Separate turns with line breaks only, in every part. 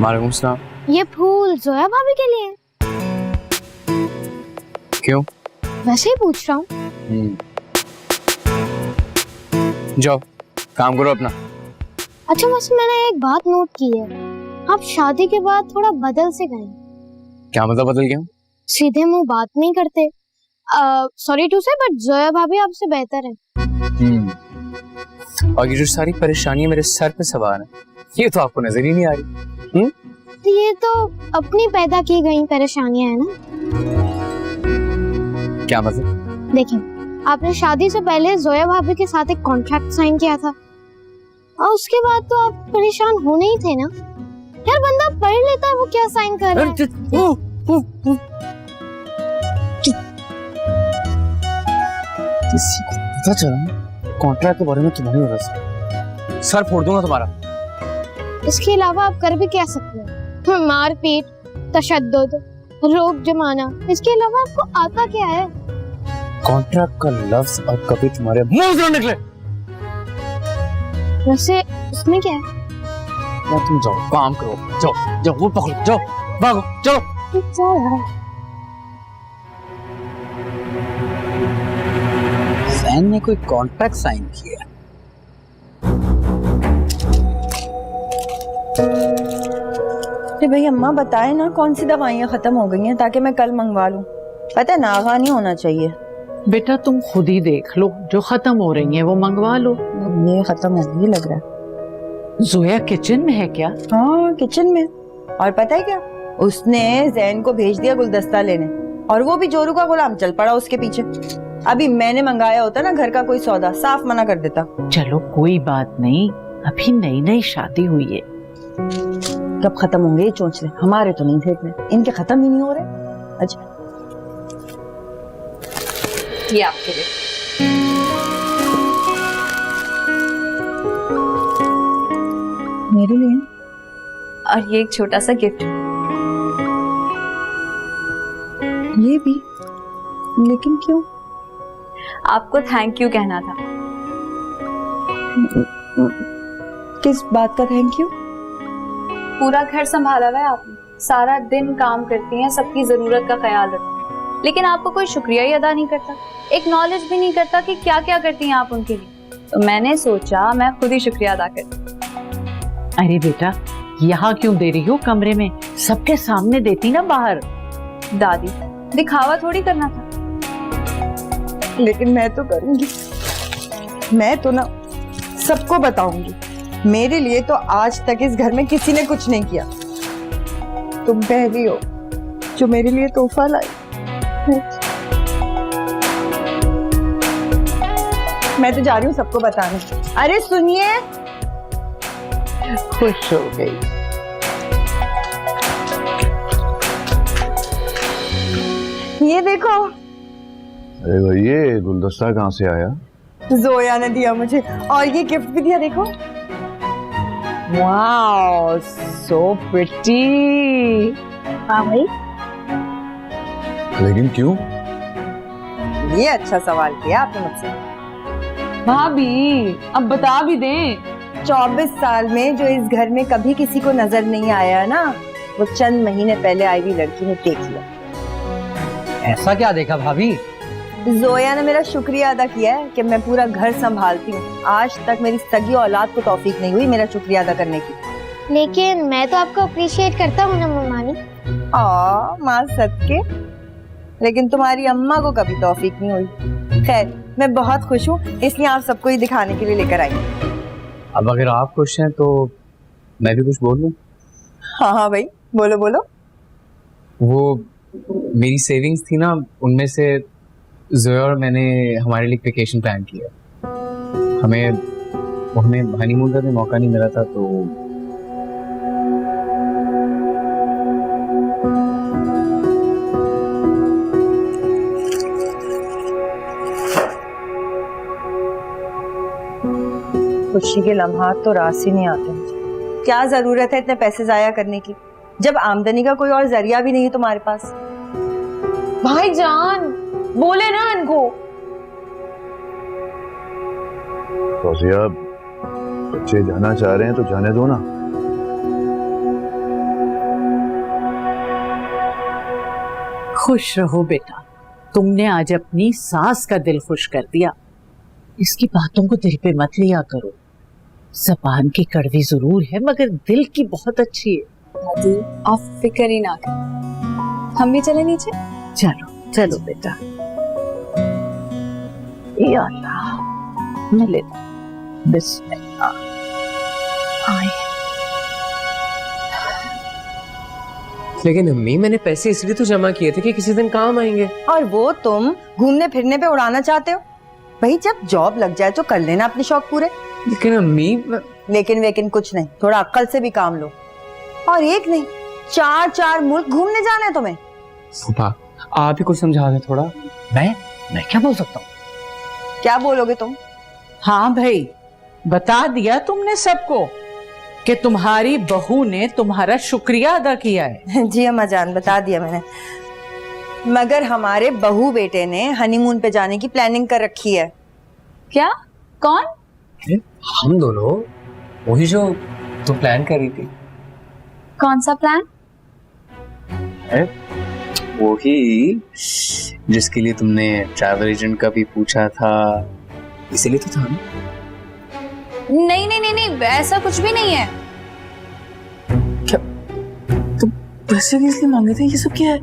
वालेकुम सलाम।
ये फूल जोया भाभी के लिए?
क्यों?
वैसे ही पूछ रहा हूँ।
जाओ काम करो अपना।
अच्छा वैसे मैंने एक बात नोट की है, आप शादी के बाद थोड़ा बदल से गए।
क्या मतलब बदल गया?
सीधे मुंह बात नहीं करते। सॉरी टू से बट जोया भाभी आपसे बेहतर है।
और ये जो सारी परेशानियां मेरे सर पे सवार हैं, ये तो आपको नजर ही नहीं आ रही।
ये तो अपनी पैदा की गई परेशानियां है ना।
क्या मतलब?
देखिए, आपने शादी से पहले जोया भाभी के साथ एक कॉन्ट्रैक्ट साइन किया था और उसके बाद तो आप परेशान होने ही थे ना। यार बंदा पढ़ लेता है, वो क्या साइन कर रहा है?
किसी को पता चला कॉन्ट्रैक्ट के बारे में तुम्हारी वजह से सर फोड़ दूंगा तुम्हारा।
इसके अलावा आप कर भी क्या सकते हो? मारपीट, तशद्दुद, रोक जमाना, इसके अलावा आपको आता क्या है?
कॉन्ट्रैक्ट का लफ्ज और कभी तुम्हारे मुंह से निकले।
वैसे उसमें क्या है?
या तुम जाओ काम करो, जाओ जाओ वो पकड़ो, जाओ भागो चलो। सैन ने कोई कॉन्ट्रैक्ट साइन किया?
अरे भाई अम्मा बताए ना कौन सी दवाइयाँ खत्म हो गई हैं ताकि मैं कल मंगवा लूं। पता है नागा नहीं होना चाहिए।
बेटा तुम खुद ही देख लो, जो खत्म हो रही है वो मंगवा लो।
ये खत्म हो गई लग रहा है।
जोया किचन में है क्या?
हाँ किचन में। और पता है क्या, उसने जैन को भेज दिया गुलदस्ता लेने और वो भी जोरू का गुलाम चल पड़ा उसके पीछे। अभी मैंने मंगाया होता ना घर का कोई सौदा, साफ मना कर देता।
चलो कोई बात नहीं, अभी नई नई शादी हुई है।
कब खत्म होंगे ये चोंचले? हमारे तो नहीं थे इतने, इनके खत्म ही नहीं हो रहे। अच्छा
ये आपके लिए।
मेरे लिए?
और ये एक छोटा सा गिफ्ट।
ये भी? लेकिन क्यों?
आपको थैंक यू कहना था।
किस बात का थैंक यू?
पूरा घर संभाला हुआ है आपने, सारा दिन काम करती हैं, सबकी जरूरत का ख्याल रखती हैं, लेकिन आपको कोई शुक्रिया ही अदा नहीं करता, एक्नॉलेज भी नहीं करता कि क्या क्या करती हैं आप उनके लिए। तो मैंने सोचा मैं खुद ही शुक्रिया अदा करती।
अरे बेटा यहाँ क्यों दे रही हो? कमरे में सबके सामने देती ना बाहर।
दादी दिखावा थोड़ी करना था।
लेकिन मैं तो करूंगी, मैं तो ना सबको बताऊंगी। मेरे लिए तो आज तक इस घर में किसी ने कुछ नहीं किया। तुम पहली हो जो मेरे लिए तोहफा लाई। मैं तो जा रही हूँ सबको बताने। अरे सुनिए, खुश हो गई। ये देखो।
अरे भाई ये गुलदस्ता कहाँ से आया?
जोया ने दिया मुझे, और ये गिफ्ट भी दिया। देखो।
Wow so pretty.
हाँ भाई।
लेकिन क्यों?
ये अच्छा सवाल किया आपने मुझसे।
भाभी अब बता भी दें।
24 साल में जो इस घर में कभी किसी को नजर नहीं आया ना, वो चंद महीने पहले आई हुई लड़की ने देख लिया।
ऐसा क्या देखा भाभी?
जोया ने मेरा शुक्रिया अदा किया है कि मैं पूरा घर संभालती हूँ। आज तक मेरी सगी औलाद को तौफीक नहीं हुई मेरा शुक्रिया अदा करने की।
लेकिन मैं तो आपको अप्रिशिएट करता हूँ ना मम्मानी।
माँ सदके, लेकिन तुम्हारी अम्मा को कभी तौफीक नहीं हुई। खैर मैं बहुत खुश हूँ, इसलिए आप सबको ही दिखाने के लिए लेकर आई।
अब अगर आप खुश हैं तो मैं भी कुछ बोल लूं?
हाँ हाँ भाई बोलो बोलो।
वो मेरी सेविंग्स थी ना, उनमें से जोया और मैंने हमारे लिए वेकेशन प्लान किया। हमें हनीमून का भी मौका नहीं मिला था, तो
खुशी के लम्हात तो रास ही नहीं आते मुझे। क्या जरूरत है इतने पैसे जाया करने की, जब आमदनी का कोई और जरिया भी नहीं है तुम्हारे पास।
भाईजान बोले ना इनको।
फौजिया, बच्चे जाना चाह रहे हैं तो जाने दो ना।
खुश रहो बेटा, तुमने आज अपनी सास का दिल खुश कर दिया। इसकी बातों को दिल पे मत लिया करो। ज़बान की कड़वी जरूर है मगर दिल की बहुत अच्छी है।
दादी आप फिक्र ही ना करें, हम भी चले नीचे।
चलो चलो बेटा। या अल्लाह, मिले बिस्मिल्लाह। आए।
लेकिन अम्मी, मैंने पैसे इसलिए तो जमा किए थे कि किसी दिन काम आएंगे।
और वो तुम घूमने फिरने पे उड़ाना चाहते हो? भाई जब जॉब लग जाए तो कर लेना अपने शौक पूरे।
लेकिन अम्मी
लेकिन वेकिन कुछ नहीं, थोड़ा अक्ल से भी काम लो। और एक नहीं, 4 मुल्क घूमने जाना है तुम्हें।
फूफा, आप ही कुछ समझा दे थोड़ा।
मैं क्या बोल सकता हूँ?
क्या बोलोगे तुम?
हाँ भाई, बता दिया तुमने सबको कि तुम्हारी बहू ने तुम्हारा शुक्रिया अदा किया है।
जी अम्मा जान, बता दिया मैंने। मगर हमारे बहू बेटे ने हनीमून पे जाने की प्लानिंग कर रखी है।
क्या? कौन?
हम दोनों, वही जो तुम प्लान कर रही थी।
कौन सा प्लान?
वही जिसके लिए तुमने ट्रैवल एजेंट का भी पूछा था, इसीलिए तो था ना?
नहीं नहीं नहीं नहीं, ऐसा कुछ भी नहीं है।
क्या तुम पैसे किस लिए मांगे थे? ये सब क्या है?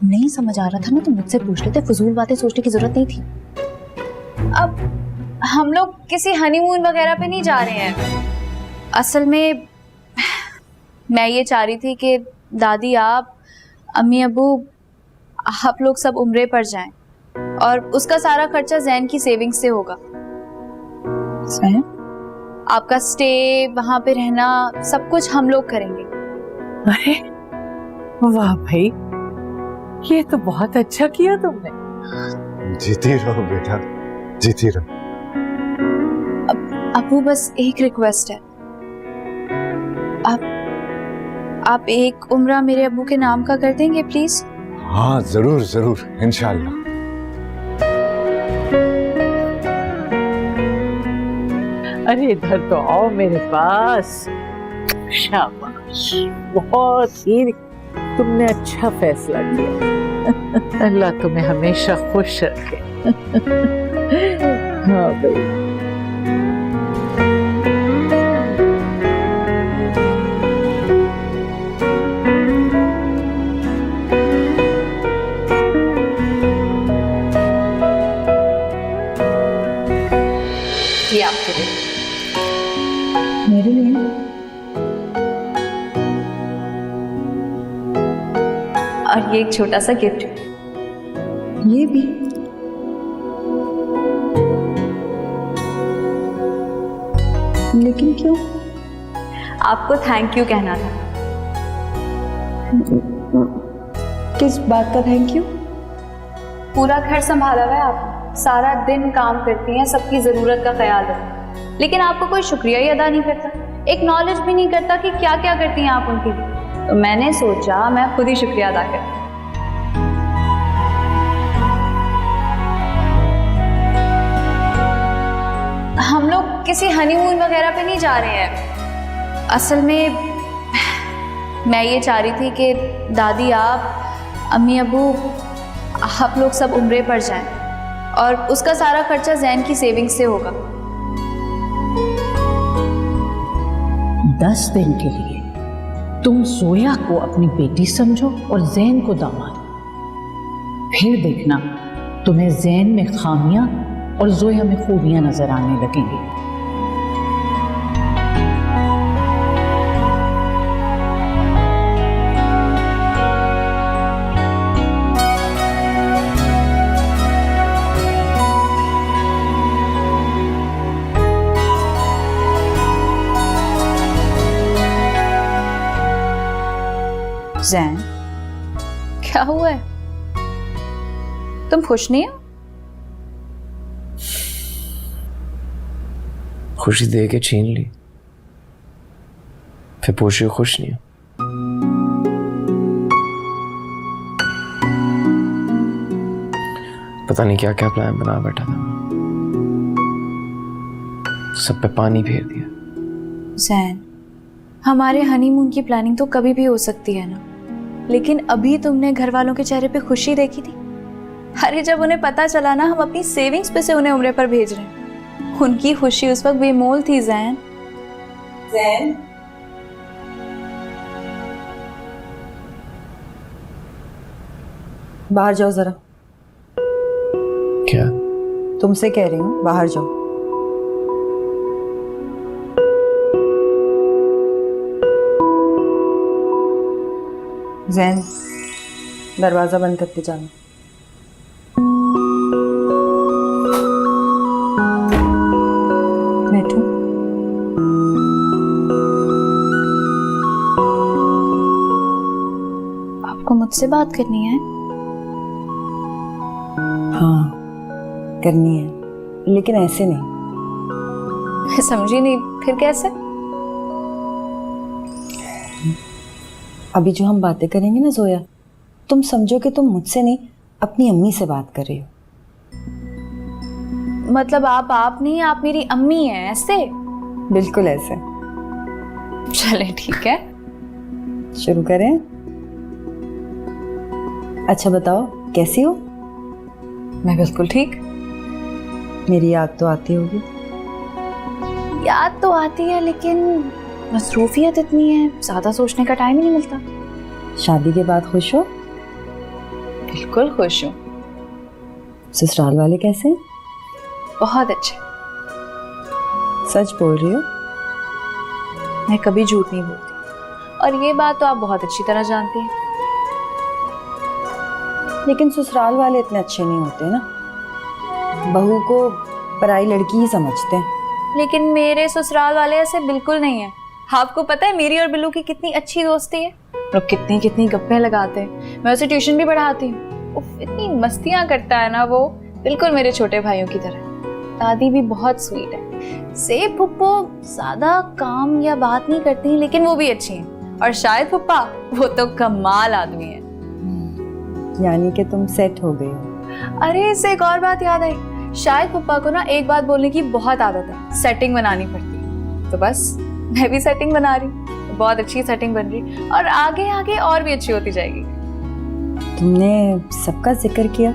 नहीं समझ आ रहा था ना तो मुझसे पूछ लेते, फजूल बातें सोचने की जरूरत नहीं थी। अब हम लोग किसी हनीमून वगैरह पे नहीं जा रहे हैं। असल में मैं ये चाह रही थी कि दादी, आप, अम्मी, अबू, आप लोग सब उम्रे पर जाएं और उसका सारा खर्चा जैन की सेविंग्स से होगा। आपका स्टे, वहां पे रहना, सब कुछ हम लोग करेंगे।
अरे वाह भाई, ये तो बहुत अच्छा किया तुमने।
जीती रहो बेटा, जीती रहो।
अबू बस एक रिक्वेस्ट है, आप एक उम्रा मेरे अबू के नाम का कर देंगे प्लीज?
हाँ जरूर जरूर, इंशाल्लाह।
अरे इधर तो आओ मेरे पास। शाबाश, बहुत ही तुमने अच्छा फैसला किया। अल्लाह तुम्हें हमेशा खुश रखे। हाँ भाई।
ये आपके लिए, मेरे लिए। और ये एक छोटा सा गिफ्ट, ये भी। लेकिन क्यों? आपको थैंक यू कहना था। किस बात का थैंक यू? पूरा घर संभाला हुआ है आपने, सारा दिन काम करती हैं, सबकी जरूरत का ख्याल रखती, लेकिन आपको कोई शुक्रिया ही अदा नहीं करता, एक नॉलेज भी नहीं करता कि क्या क्या करती हैं आप उनके लिए। तो मैंने सोचा मैं खुद ही शुक्रिया अदा करती। हम लोग किसी हनीमून वगैरह पे नहीं जा रहे हैं। असल में मैं ये चाह रही थी कि दादी, आप, अम्मी, अबू, आप लोग सब उम्रे पर जाएं और उसका सारा खर्चा जैन की सेविंग से होगा।
10 दिन के लिए तुम जोया को अपनी बेटी समझो और जैन को दामाद। फिर देखना तुम्हें जैन में खामियां और जोया में खूबियां नजर आने लगेंगी।
जैन, क्या हुआ है? तुम खुश नहीं हो?
खुशी दे के छीन ली, फिर पूछे खुश नहीं हो। पता नहीं क्या क्या प्लान बना बैठा था, सब पे पानी फेर दिया।
जैन, हमारे हनीमून की प्लानिंग तो कभी भी हो सकती है ना, लेकिन अभी तुमने घर वालों के चेहरे पे खुशी देखी थी? अरे जब उन्हें पता चला ना हम अपनी सेविंग्स पे से उन्हें उम्रे पर भेज रहे हैं, उनकी खुशी उस वक्त बेमोल थी। जैन,
जैन, बाहर जाओ जरा।
क्या?
तुमसे कह रही हूँ, बाहर जाओ। जैन, दरवाजा बंद करके जाना। बैठो।
आपको मुझसे बात करनी है?
हाँ, करनी है, लेकिन ऐसे नहीं।
मैं समझी नहीं, फिर कैसे?
अभी जो हम बातें करेंगे ना जोया, तुम समझो कि तुम मुझसे नहीं अपनी अम्मी से बात कर रही हो।
मतलब आप नहीं, आप मेरी अम्मी हैं, ऐसे?
बिल्कुल ऐसे।
चले ठीक है,
शुरू करें। अच्छा बताओ, कैसी हो?
मैं बिल्कुल ठीक।
मेरी याद तो आती होगी।
याद तो आती है, लेकिन मसरूफियत इतनी है, ज्यादा सोचने का टाइम ही नहीं मिलता।
शादी के बाद खुश हो?
बिल्कुल खुश हूँ।
ससुराल वाले कैसे हैं?
बहुत अच्छे।
सच बोल रही हो?
मैं कभी झूठ नहीं बोलती, और ये बात तो आप बहुत अच्छी तरह जानती हैं।
लेकिन ससुराल वाले इतने अच्छे नहीं होते ना, बहू को पराई लड़की ही समझते हैं।
लेकिन मेरे ससुराल वाले ऐसे बिल्कुल नहीं है। आपको पता है मेरी और बिल्लू की कितनी अच्छी दोस्ती है, लोग कितनी कितनी गप्पे लगाते हैं। मैं उसे ट्यूशन भी पढ़ाती हूँ। उफ, इतनी मस्तियाँ करता है ना वो, बिल्कुल मेरे छोटे भाइयों की तरह। दादी भी बहुत स्वीट है। सेब फुप्पो ज्यादा काम या बात नहीं करती, लेकिन वो भी अच्छी हैं। और शायद फुप्पा, वो तो कमाल आदमी है।
यानी कि तुम सेट हो गई हो।
अरे इससे एक और बात याद आई, शायद फुप्पा को ना एक बात बोलने की बहुत आदत है, सेटिंग बनानी पड़ती है। तो बस मैं भी सेटिंग बना रही, बहुत अच्छी सेटिंग बन रही, और आगे आगे और भी अच्छी होती जाएगी।
तुमने सबका जिक्र किया,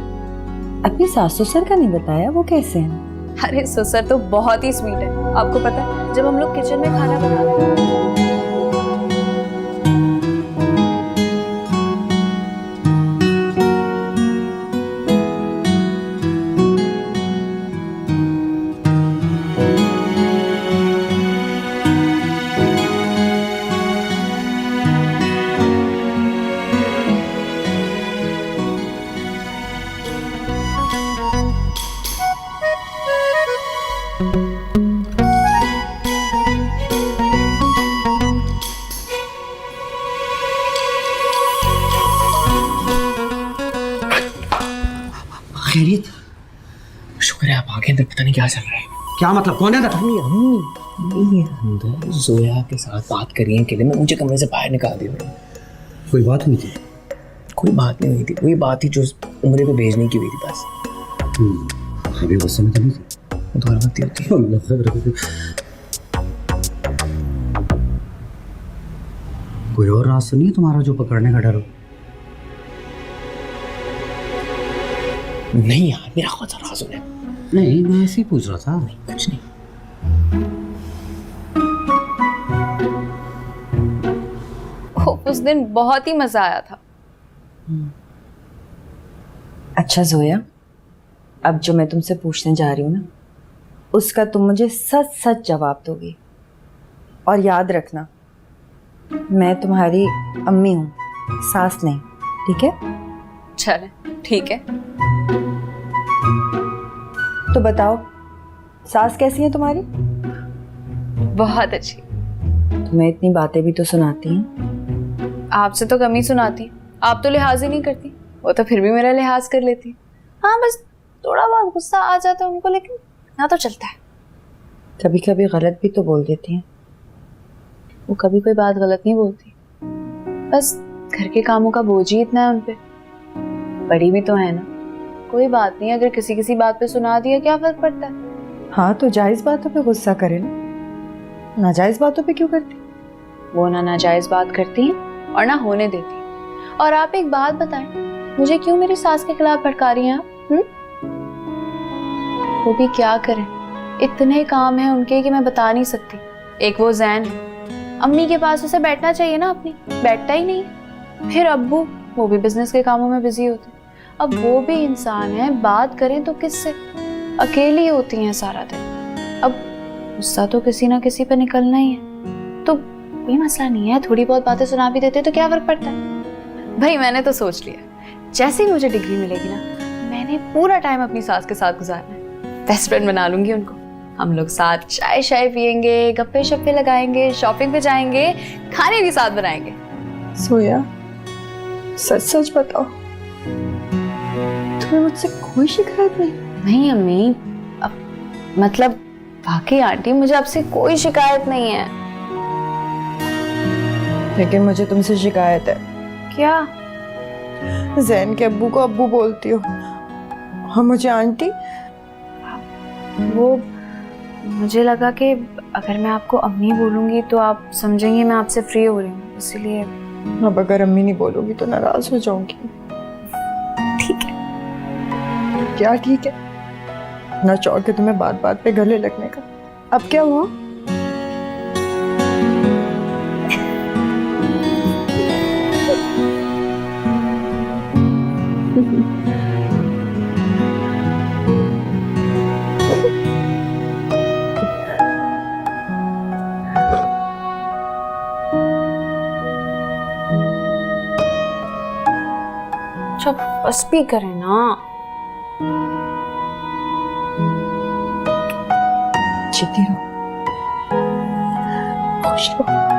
अपनी सास ससुर का नहीं बताया, वो कैसे हैं?
अरे ससुर तो बहुत ही स्वीट है। आपको पता है जब हम लोग किचन में खाना बनाते हैं,
खैरियत?
शुक्र है आप आ गए, अंदर पता नहीं क्या चल रहा है।
क्या मतलब, कौन है?
अम्मी अंदर जोया के साथ बात करी है अकेले में, मुझे कमरे से बाहर निकाल दिया।
कोई बात हुई थी?
कोई बात नहीं हुई थी, वही बात थी जो उम्रे पे भेजने की हुई थी बस।
अभी गुस्से में तो नहीं थी?
वो तो हर वक्त ही होती है।
कोई और राज तो नहीं है तुम्हारा जो पकड़ने का डर हो?
नहीं यार, मेरा खुद सा राज है।
नहीं, मैं ऐसे ही पूछ रहा था।
कुछ नहीं।
उस दिन बहुत ही मजा आया था।
अच्छा जोया, अब जो मैं तुमसे पूछने जा रही हूँ ना, उसका तुम मुझे सच सच जवाब दोगी। और याद रखना, मैं तुम्हारी अम्मी हूँ, सास नहीं, ठीक है?
चले ठीक है।
तो बताओ, सास कैसी है तुम्हारी?
बहुत अच्छी।
तुम्हें इतनी बातें भी तो सुनाती हैं।
आपसे तो कम ही सुनाती, आप तो लिहाज ही नहीं करती, वो तो फिर भी मेरा लिहाज कर लेती। हाँ बस थोड़ा बहुत गुस्सा आ जाता है उनको, लेकिन ना तो चलता है।
कभी कभी गलत भी तो बोल देती हैं।
वो कभी कोई बात गलत नहीं बोलती, बस घर के कामों का बोझ ही इतना है उनपे। बड़ी भी तो है ना, कोई बात नहीं, अगर किसी किसी बात पे सुना दिया क्या फर्क पड़ता है।
हाँ तो जायज बातों पे गुस्सा करे ना, नाजायज बातों पे क्यों करती?
वो ना नाजायज बात करती हैं और ना होने देती, और आप एक बात बताएं, मुझे क्यों मेरी सास के खिलाफ भड़का रही हैं आप? वो भी क्या करें, इतने काम हैं उनके कि मैं बता नहीं सकती। एक वो जैन है, अम्मी के पास उसे बैठना चाहिए ना, अपनी बैठता ही नहीं। फिर अब्बू, वो भी बिजनेस के कामों में बिजी होते। अब वो भी इंसान है, बात करें तो किससे, अकेली होती हैं सारा दिन। अब गुस्सा तो किसी ना किसी पे निकलना ही है, तो कोई मसला नहीं है, थोड़ी बहुत बातें सुना भी देते तो क्या फर्क पड़ता है। भाई मैंने तो सोच लिया, जैसे ही मुझे डिग्री मिलेगी ना, मैंने पूरा टाइम अपनी सास के साथ गुजारना है। बेस्ट फ्रेंड बना लूंगी उनको, हम लोग साथ चाय शाय पियेंगे, गप्पे शप्पे लगाएंगे, शॉपिंग पे जाएंगे, खाने भी साथ बनाएंगे।
सोया, सच सच बताओ, तुम्हें मुझसे कोई शिकायत नहीं?
नहीं अम्मी, अब मतलब बाकी आंटी, मुझे आपसे कोई शिकायत नहीं है।
लेकिन मुझे तुमसे शिकायत है।
क्या?
जैन के अब्बू को अब्बू बोलती हो और मुझे आंटी।
वो मुझे लगा कि अगर मैं आपको अम्मी बोलूंगी तो आप समझेंगी मैं आपसे फ्री हो रही हूँ, इसीलिए।
अब अगर अम्मी नहीं बोलोगी तो नाराज हो जाऊंगी।
ठीक है।
क्या ठीक है? ना शौक है तुम्हें बात बात पे गले लगने का। अब क्या हुआ?
अच्छा बस भी करें ना।
जीती रहो, खुश रहो।